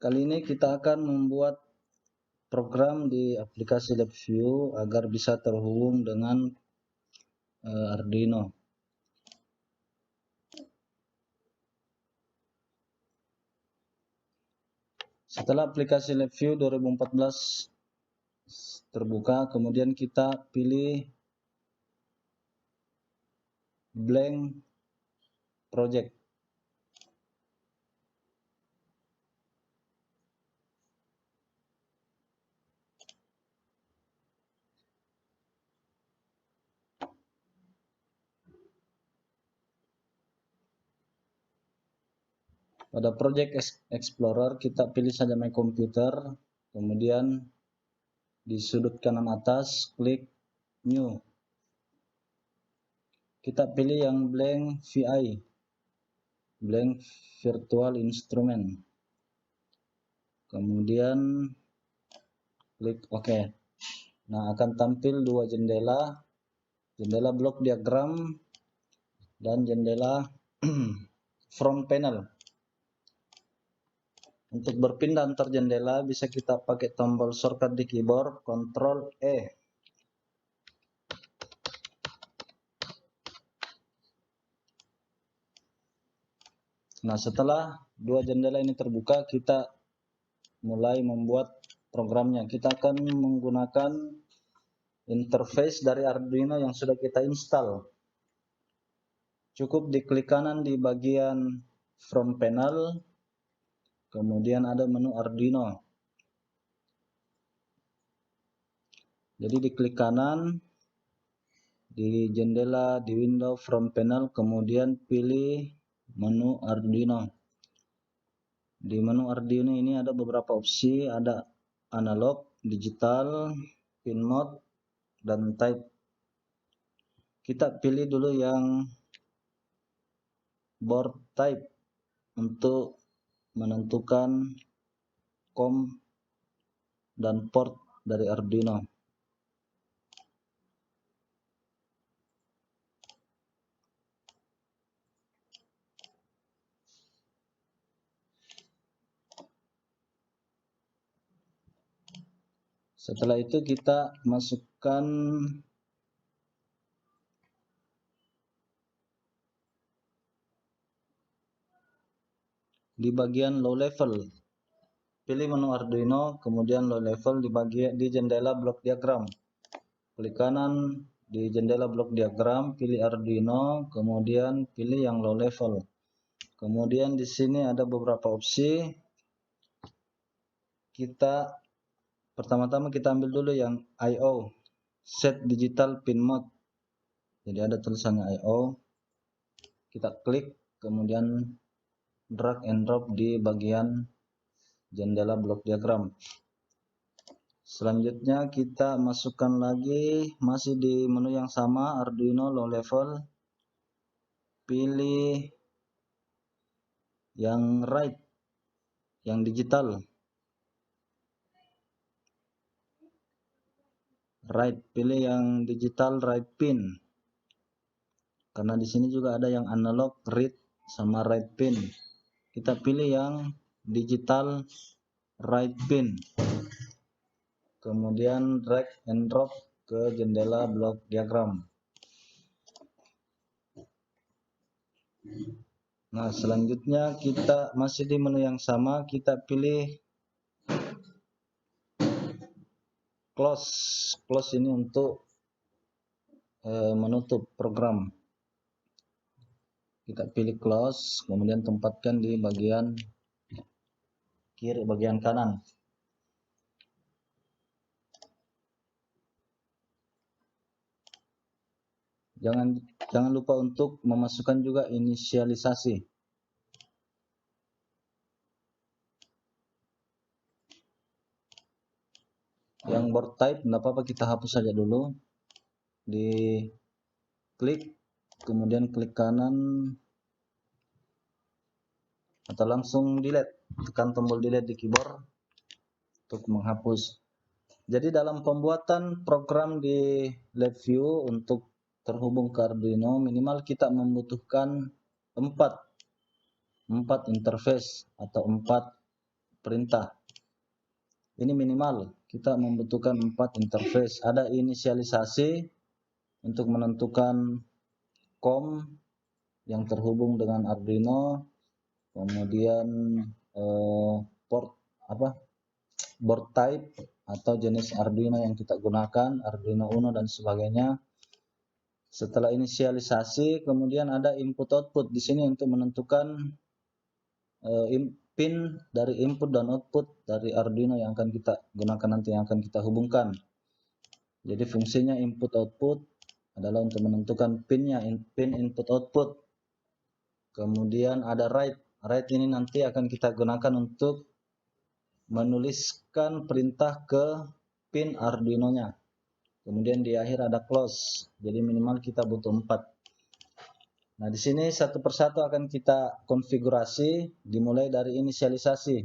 Kali ini kita akan membuat program di aplikasi LabVIEW agar bisa terhubung dengan Arduino. Setelah aplikasi LabVIEW 2014 terbuka, kemudian kita pilih blank project. Pada Project Explorer kita pilih saja My Computer, kemudian di sudut kanan atas klik New. Kita pilih yang blank VI, blank Virtual Instrument. Kemudian klik OK. Nah, akan tampil dua jendela, jendela blok diagram dan jendela front panel. Untuk berpindah antar jendela bisa kita pakai tombol shortcut di keyboard Ctrl E. Nah, setelah dua jendela ini terbuka, kita mulai membuat programnya. Kita akan menggunakan interface dari Arduino yang sudah kita install. Cukup diklik kanan di bagian front panel, kemudian ada menu Arduino. Jadi diklik kanan di jendela di window front panel, kemudian pilih menu Arduino. Di menu Arduino ini ada beberapa opsi, ada analog, digital, pin mode, dan type. Kita pilih dulu yang board type untuk menentukan COM dan port dari Arduino. Setelah itu kita masukkan di bagian low level. Pilih menu Arduino, kemudian low level di jendela blok diagram. Klik kanan di jendela blok diagram, pilih Arduino, kemudian pilih yang low level. Kemudian di sini ada beberapa opsi. Pertama-tama kita ambil dulu yang I/O, set digital pin mode. Jadi ada tulisannya I/O. Kita klik, kemudian drag and drop di bagian jendela blok diagram. Selanjutnya kita masukkan lagi, masih di menu yang sama, Arduino low level. Pilih yang right, yang digital. Right, pilih yang digital right pin. Karena di sini juga ada yang analog read sama right pin. Kita pilih yang digital right pin. Kemudian drag and drop ke jendela blok diagram. Nah, selanjutnya kita masih di menu yang sama, kita pilih close ini untuk menutup program. Kita pilih close, kemudian tempatkan di bagian kiri, bagian kanan. Jangan lupa untuk memasukkan juga inisialisasi. Yang board type tidak apa-apa, kita hapus saja dulu. Di klik, kemudian klik kanan atau langsung delete. Tekan tombol delete di keyboard untuk menghapus. Jadi dalam pembuatan program di LabVIEW untuk terhubung ke Arduino, minimal kita membutuhkan 4 interface atau 4 perintah. Ini minimal kita membutuhkan 4 interface. Ada inisialisasi untuk menentukan COM yang terhubung dengan Arduino, kemudian board type atau jenis Arduino yang kita gunakan, Arduino Uno dan sebagainya. Setelah inisialisasi, kemudian ada input output di sini untuk menentukan pin dari input dan output dari Arduino yang akan kita gunakan nanti, yang akan kita hubungkan. Jadi fungsinya input output adalah untuk menentukan pinnya, pin input output. Kemudian ada write. Write ini nanti akan kita gunakan untuk menuliskan perintah ke pin Arduino-nya. Kemudian di akhir ada close. Jadi minimal kita butuh 4. Nah, di sini satu persatu akan kita konfigurasi, dimulai dari inisialisasi.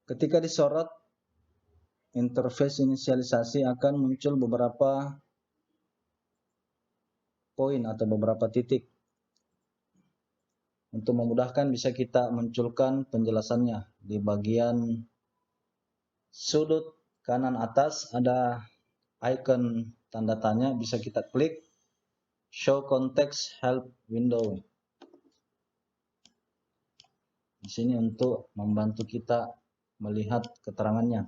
Ketika disorot interface inisialisasi akan muncul beberapa poin atau beberapa titik. Untuk memudahkan bisa kita munculkan penjelasannya. Di bagian sudut kanan atas ada icon tanda tanya, bisa kita klik. Show context help window. Di sini untuk membantu kita melihat keterangannya.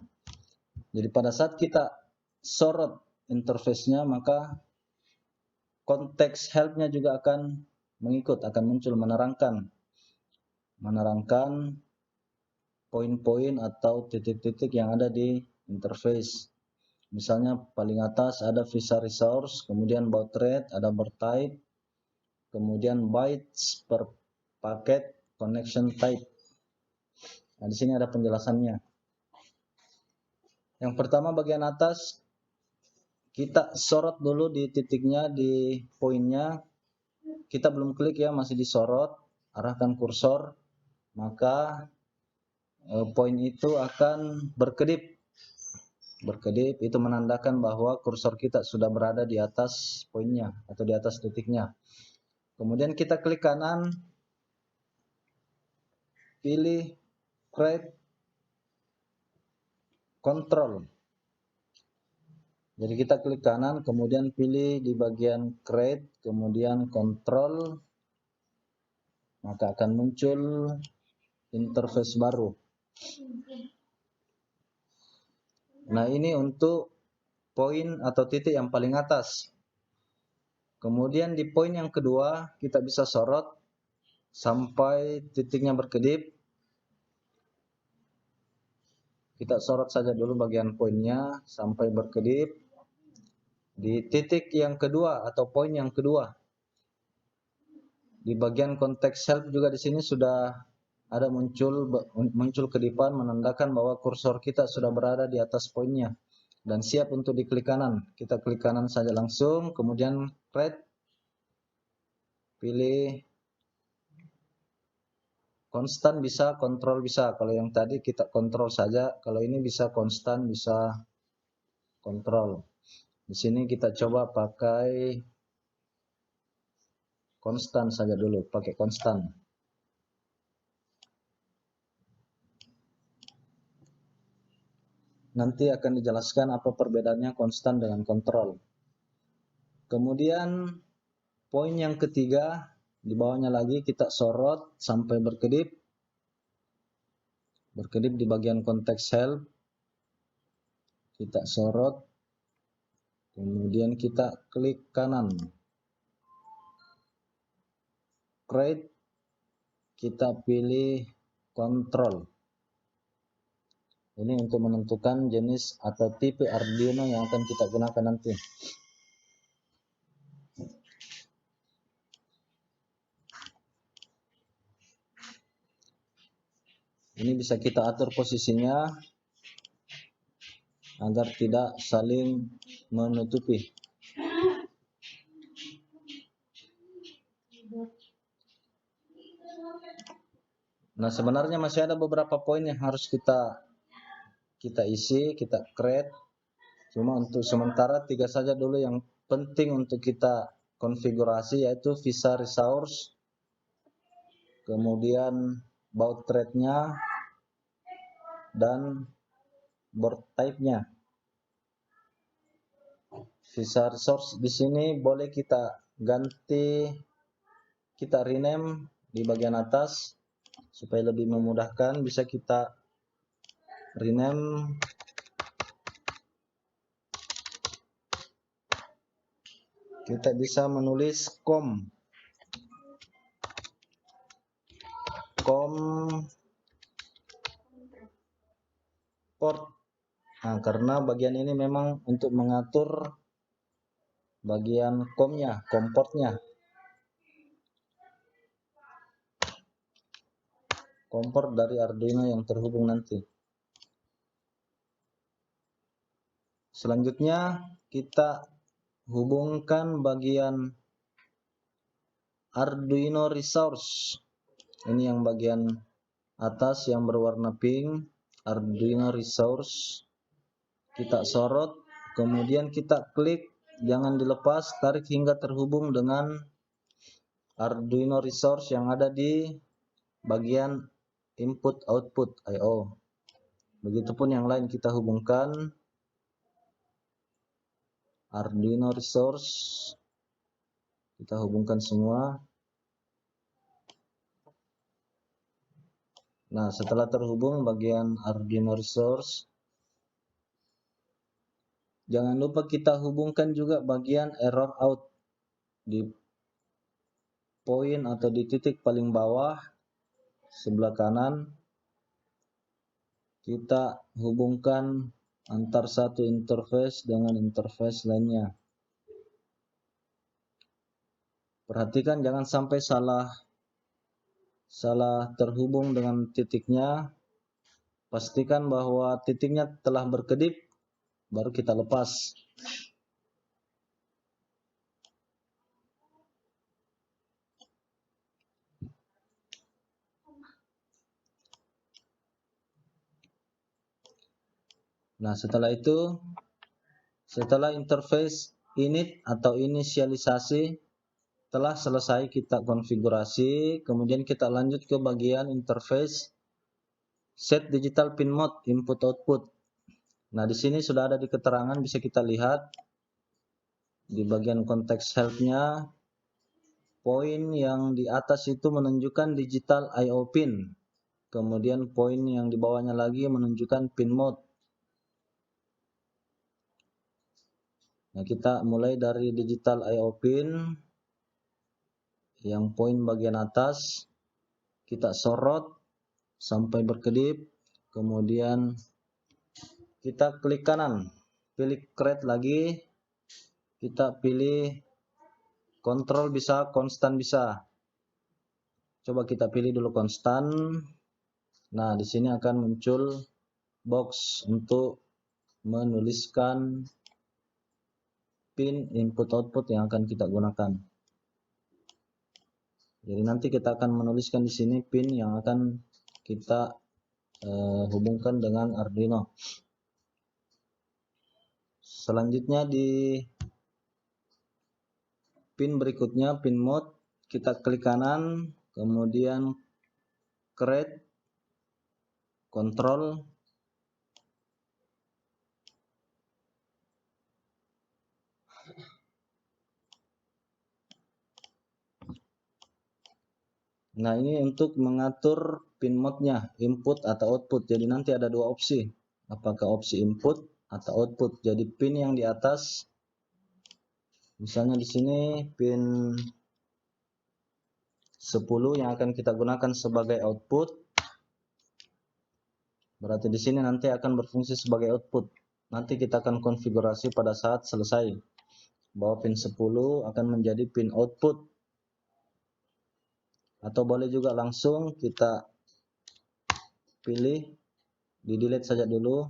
Jadi pada saat kita sorot interface-nya, maka konteks help-nya juga akan mengikut, akan muncul menerangkan poin-poin atau titik-titik yang ada di interface. Misalnya paling atas ada visa resource, kemudian baud rate, ada board type, kemudian bytes per paket, connection type. Nah, di sini ada penjelasannya. Yang pertama bagian atas kita sorot dulu di titiknya, di poinnya. Kita belum klik ya, masih disorot. Arahkan kursor, maka poin itu akan berkedip. Berkedip itu menandakan bahwa kursor kita sudah berada di atas poinnya atau di atas titiknya. Kemudian kita klik kanan, pilih create control. Jadi kita klik kanan, kemudian pilih di bagian create, kemudian control, maka akan muncul interface baru. Nah, ini untuk poin atau titik yang paling atas. Kemudian di poin yang kedua kita bisa sorot sampai titiknya berkedip. Kita sorot saja dulu bagian poinnya sampai berkedip. Di titik yang kedua atau poin yang kedua, di bagian konteks help juga di sini sudah ada muncul kedipan menandakan bahwa kursor kita sudah berada di atas poinnya dan siap untuk diklik kanan. Kita klik kanan saja langsung, kemudian create, pilih konstan bisa, kontrol bisa. Kalau yang tadi kita kontrol saja, kalau ini bisa konstan, bisa kontrol. Di sini kita coba pakai konstan saja dulu, pakai konstan. Nanti akan dijelaskan apa perbedaannya konstan dengan kontrol. Kemudian poin yang ketiga, di bawahnya lagi kita sorot sampai berkedip. Berkedip di bagian konteks help. Kita sorot. Kemudian kita klik kanan. Create. Kita pilih control. Ini untuk menentukan jenis atau tipe Arduino yang akan kita gunakan nanti. Ini bisa kita atur posisinya agar tidak saling menutupi. Nah, sebenarnya masih ada beberapa poin yang harus kita isi, kita create. Cuma untuk sementara 3 saja dulu yang penting untuk kita konfigurasi, yaitu visa resource, kemudian baud rate-nya, dan board type-nya. Sisa resource di sini boleh kita ganti, kita rename di bagian atas supaya lebih memudahkan. Bisa kita rename kita bisa menulis com port. Nah, karena bagian ini memang untuk mengatur bagian COM-nya, COM portnya. COM port dari Arduino yang terhubung nanti. Selanjutnya kita hubungkan bagian Arduino resource. Ini yang bagian atas yang berwarna pink, Arduino resource. Kita sorot, kemudian kita klik, jangan dilepas, tarik hingga terhubung dengan Arduino resource yang ada di bagian input output I/O. Begitupun yang lain kita hubungkan Arduino resource, kita hubungkan semua. Nah, setelah terhubung bagian Arduino resource, jangan lupa kita hubungkan juga bagian error out di poin atau di titik paling bawah sebelah kanan. Kita hubungkan antar satu interface dengan interface lainnya. Perhatikan jangan sampai salah terhubung dengan titiknya. Pastikan bahwa titiknya telah berkedip, baru kita lepas. Nah, setelah itu, setelah interface init atau inisialisasi telah selesai kita konfigurasi, kemudian kita lanjut ke bagian interface set digital pin mode input output. Nah, di sini sudah ada di keterangan, bisa kita lihat di bagian konteks help-nya, poin yang di atas itu menunjukkan digital I/O pin. Kemudian poin yang di bawahnya lagi menunjukkan pin mode. Nah, kita mulai dari digital I/O pin yang poin bagian atas, kita sorot sampai berkedip, kemudian kita klik kanan, pilih create lagi, kita pilih kontrol bisa, konstan bisa. Coba kita pilih dulu konstan. Nah, di sini akan muncul box untuk menuliskan pin input output yang akan kita gunakan. Jadi nanti kita akan menuliskan di sini pin yang akan kita hubungkan dengan Arduino. Selanjutnya di pin berikutnya, pin mode, kita klik kanan, kemudian create, control, nah ini untuk mengatur pin mode-nya, input atau output. Jadi nanti ada dua opsi, apakah opsi input atau output. Jadi pin yang di atas, misalnya di sini pin 10 yang akan kita gunakan sebagai output, berarti di sini nanti akan berfungsi sebagai output. Nanti kita akan konfigurasi pada saat selesai bahwa pin 10 akan menjadi pin output. Atau boleh juga langsung kita pilih, di delete saja dulu.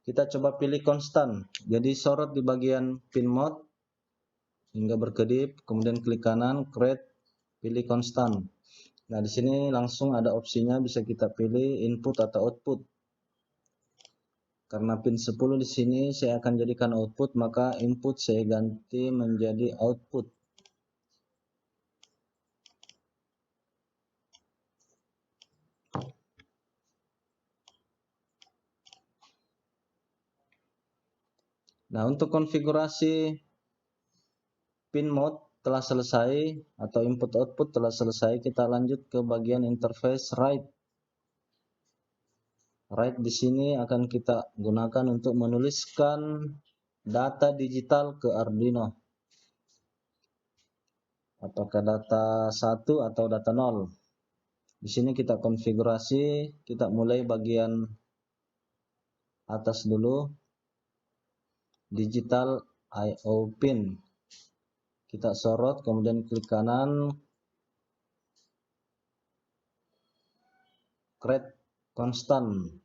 Kita coba pilih konstan. Jadi sorot di bagian pin mode hingga berkedip, kemudian klik kanan, create, pilih konstan. Nah, di sini langsung ada opsinya, bisa kita pilih input atau output. Karena pin 10 di sini saya akan jadikan output, maka input saya ganti menjadi output. Nah, untuk konfigurasi pin mode telah selesai atau input output telah selesai, kita lanjut ke bagian interface write. Write di sini akan kita gunakan untuk menuliskan data digital ke Arduino. Apakah data 1 atau data 0. Di sini kita konfigurasi, kita mulai bagian atas dulu, digital I/O pin. Kita sorot, kemudian klik kanan, create constant.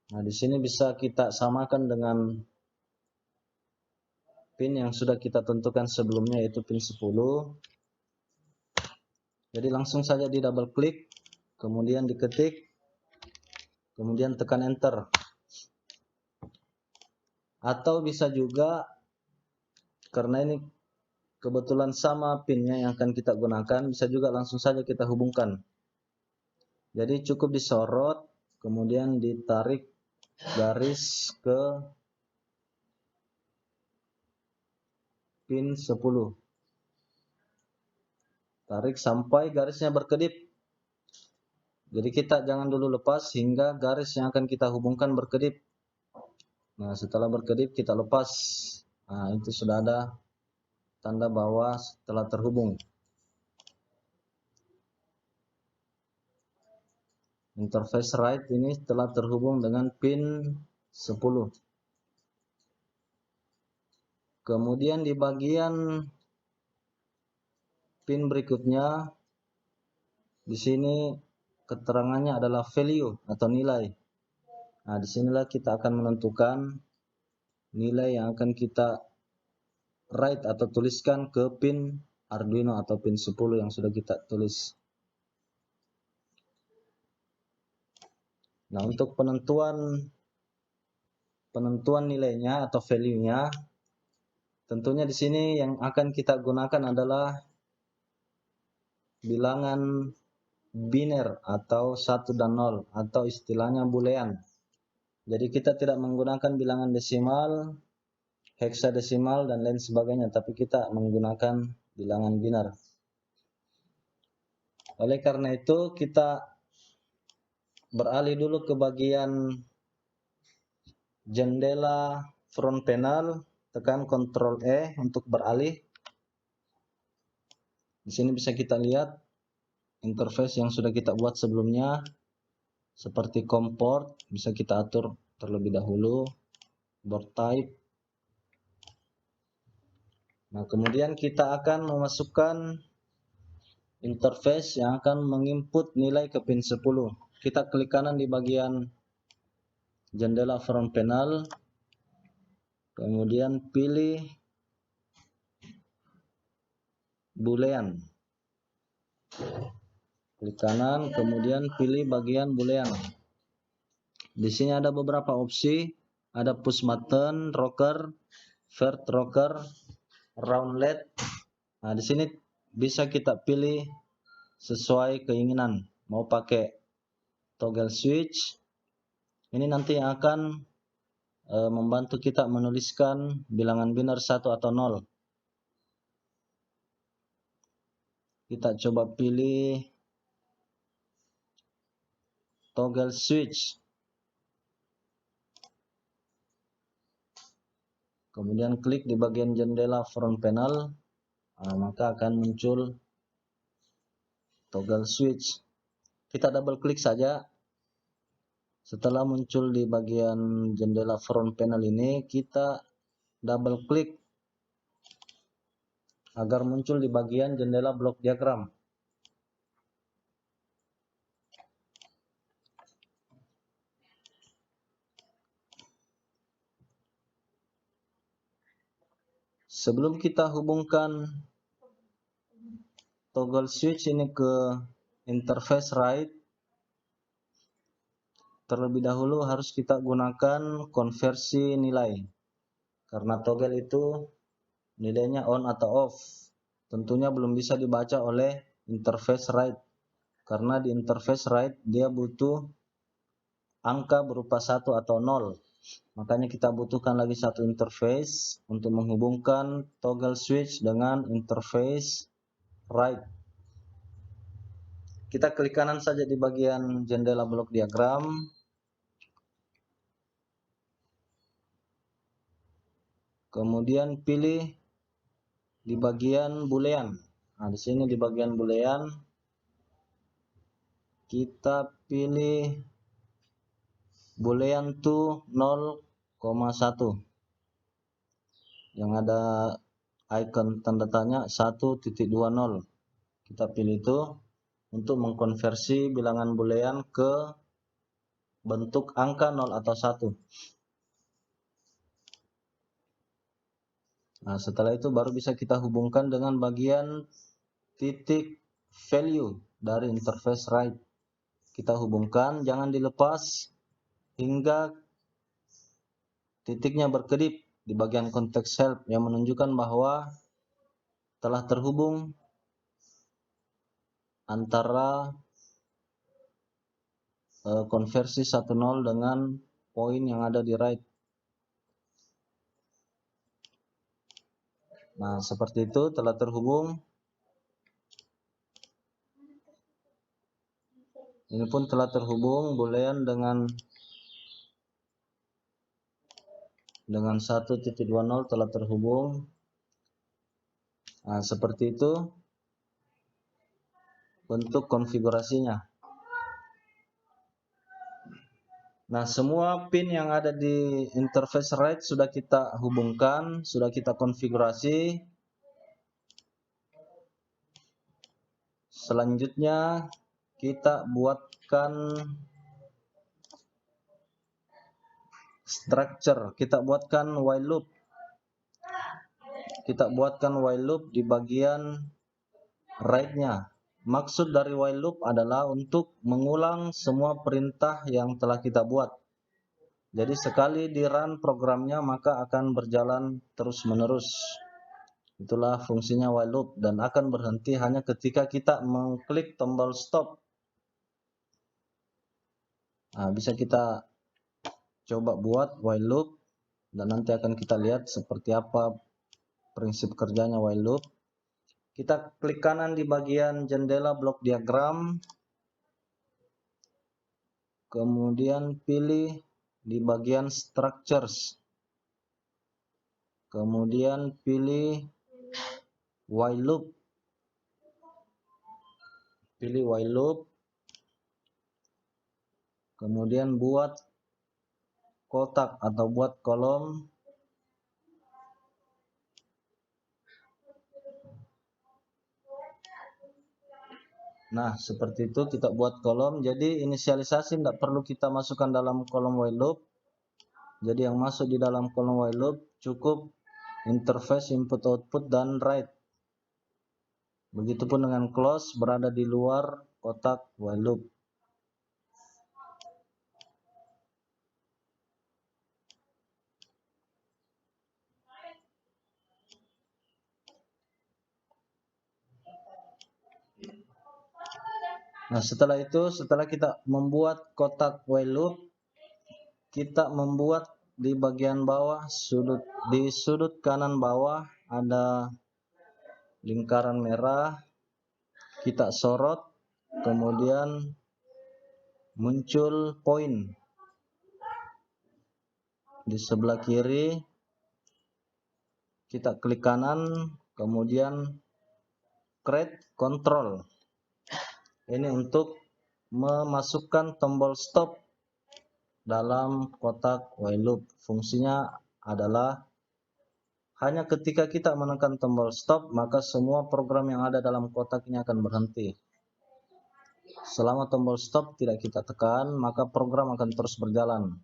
Nah, di sini bisa kita samakan dengan pin yang sudah kita tentukan sebelumnya, yaitu pin 10. Jadi langsung saja di double klik, kemudian diketik, kemudian tekan enter. Atau bisa juga, karena ini kebetulan sama pinnya yang akan kita gunakan, bisa juga langsung saja kita hubungkan. Jadi cukup disorot, kemudian ditarik garis ke pin 10. Tarik sampai garisnya berkedip. Jadi kita jangan dulu lepas hingga garis yang akan kita hubungkan berkedip. Nah, setelah berkedip kita lepas. Nah, itu sudah ada tanda bahwa telah terhubung. Interface write ini telah terhubung dengan pin 10. Kemudian di bagian pin berikutnya, di sini keterangannya adalah value atau nilai. Nah, disinilah kita akan menentukan nilai yang akan kita write atau tuliskan ke pin Arduino atau pin 10 yang sudah kita tulis. Nah, untuk penentuan nilainya atau value-nya, tentunya di sini yang akan kita gunakan adalah bilangan biner atau 1 dan 0 atau istilahnya boolean. Jadi kita tidak menggunakan bilangan desimal, heksadesimal dan lain sebagainya, tapi kita menggunakan bilangan biner. Oleh karena itu kita beralih dulu ke bagian jendela front panel, tekan Ctrl E untuk beralih. Di sini bisa kita lihat interface yang sudah kita buat sebelumnya, seperti COM port bisa kita atur terlebih dahulu, board type. Nah, kemudian kita akan memasukkan interface yang akan menginput nilai ke pin 10. Kita klik kanan di bagian jendela front panel, kemudian pilih boolean. Klik kanan, kemudian pilih bagian boolean. Di sini ada beberapa opsi, ada push button, rocker, vert rocker, roundlet. Nah, di sini bisa kita pilih sesuai keinginan. Mau pakai toggle switch, ini nanti yang akan membantu kita menuliskan bilangan biner 1 atau 0. Kita coba pilih toggle switch. Kemudian klik di bagian jendela front panel, maka akan muncul toggle switch. Kita double klik saja. Setelah muncul di bagian jendela front panel ini, kita double klik agar muncul di bagian jendela block diagram. Sebelum kita hubungkan toggle switch ini ke interface write, terlebih dahulu harus kita gunakan konversi nilai. Karena toggle itu nilainya on atau off. Tentunya belum bisa dibaca oleh interface write. Karena di interface write dia butuh angka berupa 1 atau 0. Makanya kita butuhkan lagi satu interface untuk menghubungkan toggle switch dengan interface write. Kita klik kanan saja di bagian jendela blok diagram. Kemudian pilih di bagian boolean. Nah, di sini di bagian boolean kita pilih boolean to 0,1 yang ada icon tanda tanya 1.20. Kita pilih itu untuk mengkonversi bilangan boolean ke bentuk angka 0 atau 1. Nah, setelah itu baru bisa kita hubungkan dengan bagian titik value dari interface write. Kita hubungkan, jangan dilepas hingga titiknya berkedip di bagian konteks help yang menunjukkan bahwa telah terhubung antara konversi 10 dengan poin yang ada di write. Nah, seperti itu telah terhubung. Ini pun telah terhubung boolean dengan 1.20 telah terhubung. Nah, seperti itu bentuk konfigurasinya. Nah, semua pin yang ada di interface write sudah kita hubungkan, sudah kita konfigurasi. Selanjutnya kita buatkan structure, kita buatkan while loop. Kita buatkan while loop di bagian write-nya. Maksud dari while loop adalah untuk mengulang semua perintah yang telah kita buat. Jadi sekali di run programnya maka akan berjalan terus-menerus. Itulah fungsinya while loop dan akan berhenti hanya ketika kita mengklik tombol stop. Nah, bisa kita coba buat while loop dan nanti akan kita lihat seperti apa prinsip kerjanya while loop. Kita klik kanan di bagian jendela blok diagram. Kemudian pilih di bagian structures. Kemudian pilih while loop. Pilih while loop. Kemudian buat kotak atau buat kolom. Nah, seperti itu kita buat kolom. Jadi inisialisasi tidak perlu kita masukkan dalam kolom while loop. Jadi yang masuk di dalam kolom while loop cukup interface input output dan write. Begitupun dengan close berada di luar kotak while loop. Nah, setelah itu, setelah kita membuat kotak while loop, kita membuat di bagian bawah di sudut kanan bawah ada lingkaran merah. Kita sorot, kemudian muncul poin. Di sebelah kiri kita klik kanan, kemudian create control. Ini untuk memasukkan tombol stop dalam kotak while loop. Fungsinya adalah hanya ketika kita menekan tombol stop, maka semua program yang ada dalam kotak ini akan berhenti. Selama tombol stop tidak kita tekan, maka program akan terus berjalan.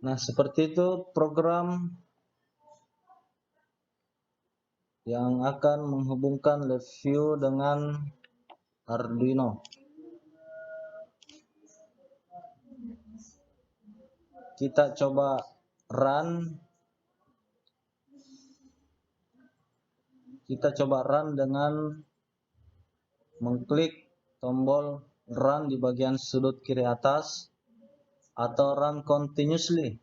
Nah, seperti itu program yang akan menghubungkan LabVIEW dengan Arduino. kita coba run. Kita coba run dengan mengklik tombol run di bagian sudut kiri atas atau run continuously.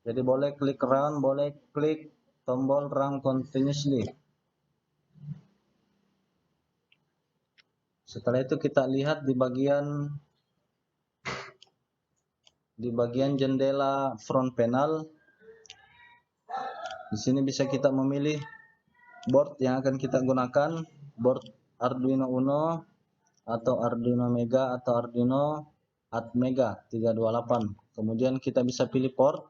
Jadi boleh klik run, boleh klik tombol run continuously. Setelah itu kita lihat di bagian jendela front panel. Di sini bisa kita memilih board yang akan kita gunakan, board Arduino Uno atau Arduino Mega atau Arduino Atmega 328. Kemudian kita bisa pilih port.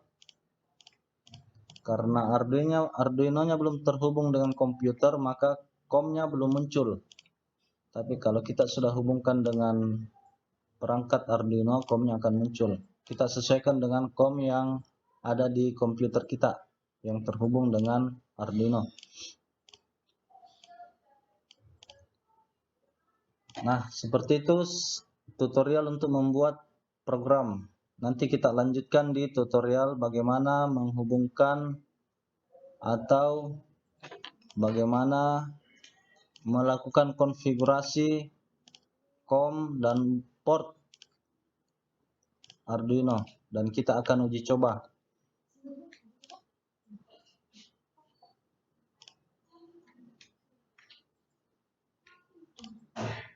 Karena Arduino-nya belum terhubung dengan komputer, maka COM-nya belum muncul. Tapi kalau kita sudah hubungkan dengan perangkat Arduino, COM-nya akan muncul. Kita sesuaikan dengan COM yang ada di komputer kita yang terhubung dengan Arduino. Nah, seperti itu tutorial untuk membuat program. Nanti kita lanjutkan di tutorial bagaimana menghubungkan atau bagaimana melakukan konfigurasi COM dan port Arduino, dan kita akan uji coba